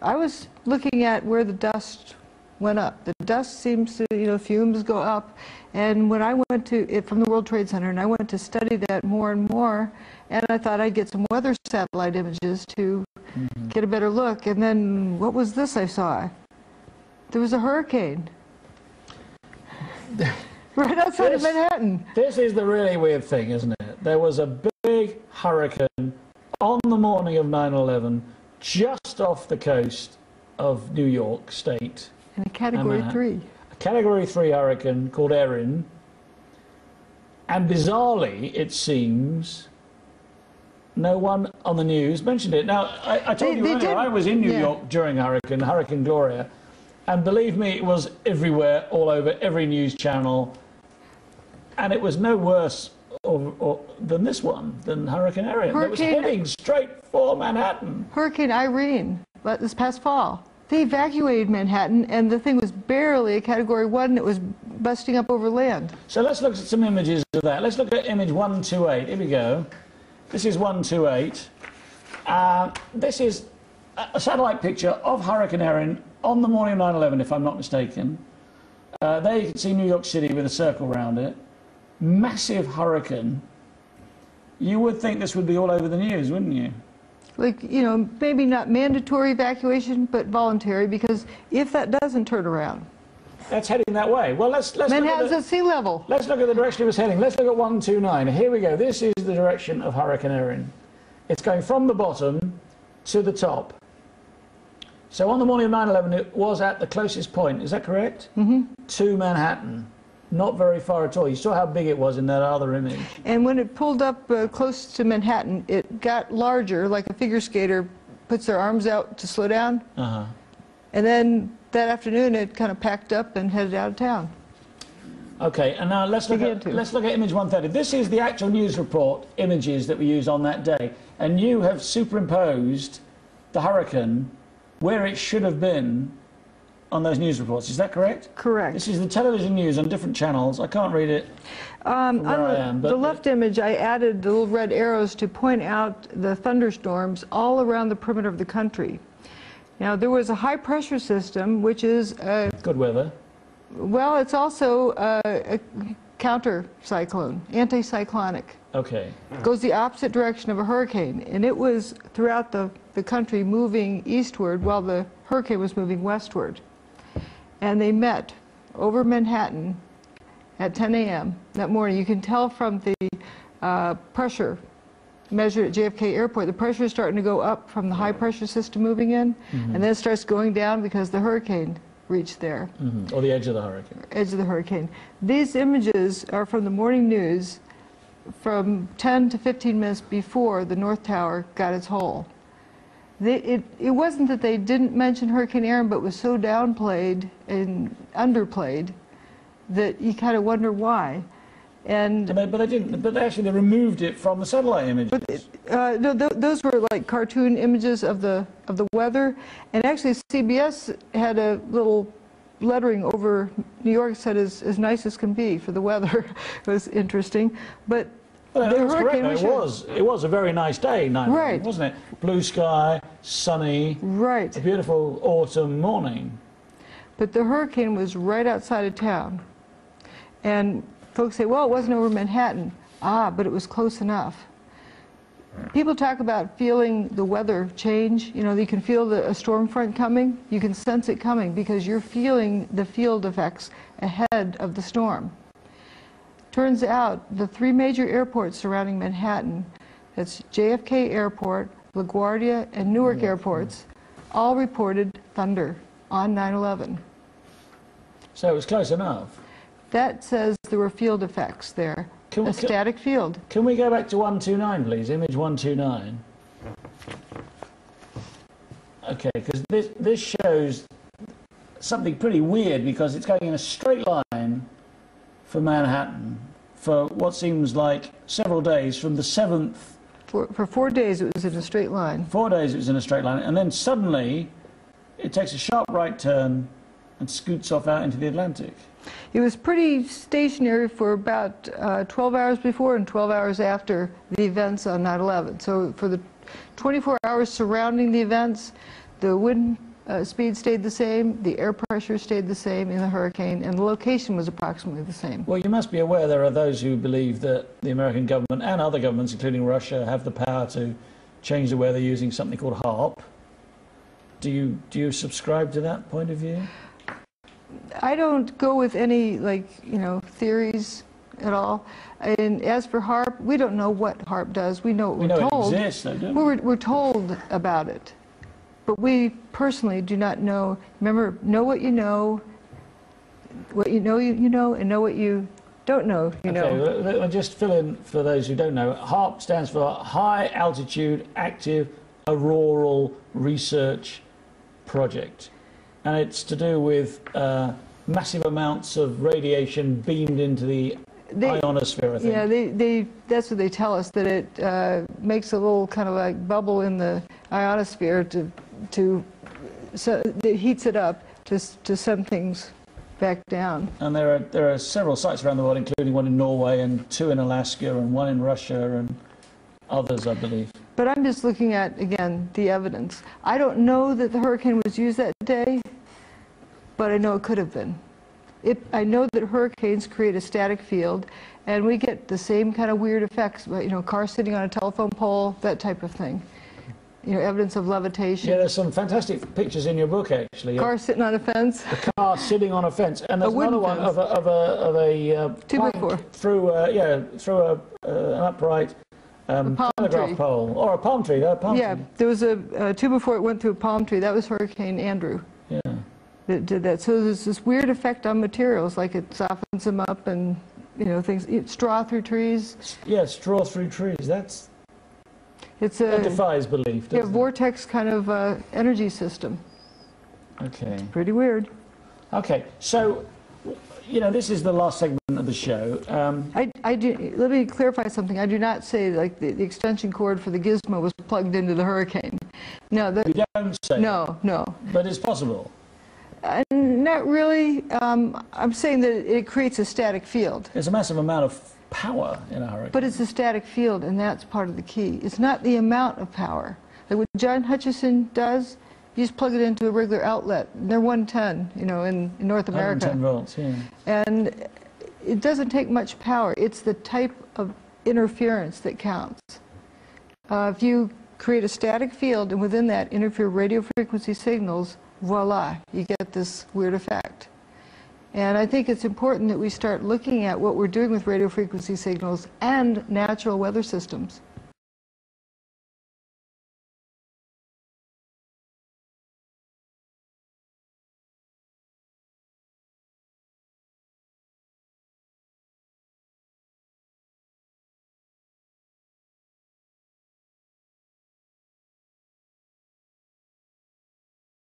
I was looking at where the dust went up. The dust seems to, fumes go up. And when I went to, from the World Trade Center, and I went to study that more and more, and I thought I'd get some weather satellite images to get a better look. And then, what was this I saw? There was a hurricane. Right outside of Manhattan. This is the really weird thing, isn't it? There was a big hurricane on the morning of 9/11, just off the coast of New York State. And a Category 3. A Category 3 hurricane called Erin. And bizarrely, it seems, no one on the news mentioned it. Now, I told you earlier, I was in New York during Hurricane Gloria. And believe me, it was everywhere, all over, every news channel. And it was no worse than this one, than Hurricane Erin. It was heading straight for Manhattan. Hurricane Erin, but this past fall. They evacuated Manhattan, and the thing was barely a Category 1, and it was busting up over land. So let's look at some images of that. Let's look at image 128. Here we go. This is 128. This is a satellite picture of Hurricane Erin on the morning of 9/11, if I'm not mistaken. There you can see New York City with a circle around it. Massive hurricane. You would think this would be all over the news, wouldn't you? Like, maybe not mandatory evacuation, but voluntary, because if that doesn't turn around. That's heading that way. Well, let's Manhattan's at sea level. Let's look at the direction it was heading. Let's look at 129. Here we go. This is the direction of Hurricane Erin. It's going from the bottom to the top. So on the morning of 9/11, it was at the closest point, is that correct? To Manhattan. Not very far at all. You saw how big it was in that other image. And when it pulled up close to Manhattan, it got larger, like a figure skater puts their arms out to slow down. And then that afternoon, it kind of packed up and headed out of town. Okay, and now let's look at image 130. This is the actual news report images that we used on that day. And you have superimposed the hurricane where it should have been on those news reports. Is that correct? Correct. This is the television news on different channels. I can't read it on the left image, I added the little red arrows to point out the thunderstorms all around the perimeter of the country. Now, there was a high-pressure system, which is... good weather. Well, it's also a counter-cyclone, anticyclonic. Okay. It goes the opposite direction of a hurricane, and it was throughout the country moving eastward while the hurricane was moving westward. And they met over Manhattan at 10 a.m. that morning. You can tell from the pressure measured at JFK Airport, the pressure is starting to go up from the high-pressure system moving in, and then it starts going down because the hurricane reached there. Or the edge of the hurricane. Edge of the hurricane. These images are from the morning news from 10 to 15 minutes before the North Tower got its hole. It wasn't that they didn't mention Hurricane Erin, but it was so downplayed and underplayed that you kind of wonder why. But they didn't. But actually, they removed it from the satellite images. No, those were like cartoon images of the weather, and actually CBS had a little lettering over New York that said as nice as can be for the weather. It was interesting, but. Well, that's correct. It was a very nice day, right, wasn't it? Blue sky, sunny, right, a beautiful autumn morning. But the hurricane was right outside of town, and folks say, well, it wasn't over Manhattan. But it was close enough. People talk about feeling the weather change. You can feel a storm front coming. You can sense it coming because you're feeling the field effects ahead of the storm. Turns out the three major airports surrounding Manhattan, that's JFK Airport, LaGuardia, and Newark airports, all reported thunder on 9/11. So it was close enough. That says there were field effects there, a static field. Can we go back to 129, please? Image 129. Okay, because this shows something pretty weird because it's going in a straight line for Manhattan for what seems like several days from the 7th. For 4 days it was in a straight line. 4 days it was in a straight line, and then suddenly it takes a sharp right turn and scoots off out into the Atlantic. It was pretty stationary for about 12 hours before and 12 hours after the events on 9/11. So for the 24 hours surrounding the events, the wind speed stayed the same, the air pressure stayed the same in the hurricane, and the location was approximately the same. Well, you must be aware there are those who believe that the American government and other governments, including Russia, have the power to change the weather using something called HARP. Do you subscribe to that point of view? I don't go with any, theories at all. And as for HARP, we don't know what HARP does. We know what we're told. It exists, though, don't we? We're told about it. But we personally do not know. Remember, know what you know, you know, and know what you don't know, you know. Okay, I'll just fill in for those who don't know. HARP stands for High Altitude Active Auroral Research Project. And it's to do with massive amounts of radiation beamed into the ionosphere, I think. Yeah, that's what they tell us, that it makes a little kind of like bubble in the ionosphere so it heats it up to send things back down. And there are several sites around the world, including one in Norway and 2 in Alaska and 1 in Russia and others, I believe. But I'm just looking at, again, the evidence. I don't know that the hurricane was used that day, but I know it could have been. I know that hurricanes create a static field, and we get the same kind of weird effects, cars sitting on a telephone pole, that type of thing. Evidence of levitation. Yeah, there's some fantastic pictures in your book, actually. Car sitting on a fence. The car sitting on a fence, and there's another one of a 2x4 through an upright telegraph pole, or a palm tree. Yeah, there was a 2x4. It went through a palm tree. That was Hurricane Andrew. Yeah. That did that. So there's this weird effect on materials, like it softens them up, and things. Straw through trees. Yeah, straw through trees. That defies belief. Yeah, vortex kind of energy system. Okay. It's pretty weird. Okay, so this is the last segment of the show. Let me clarify something. I do not say like the extension cord for the gizmo was plugged into the hurricane. No, you don't say. No. But it's possible. Not really. I'm saying that it creates a static field. There's a massive amount of power in a hurricane. But it's a static field, and that's part of the key. It's not the amount of power. Like what John Hutchison does, you just plug it into a regular outlet. And they're 110, in North America. 110 volts, yeah. And it doesn't take much power. It's the type of interference that counts. If you create a static field, and within that interfere radio frequency signals, voila, you get this weird effect. And I think it's important that we start looking at what we're doing with radio frequency signals and natural weather systems.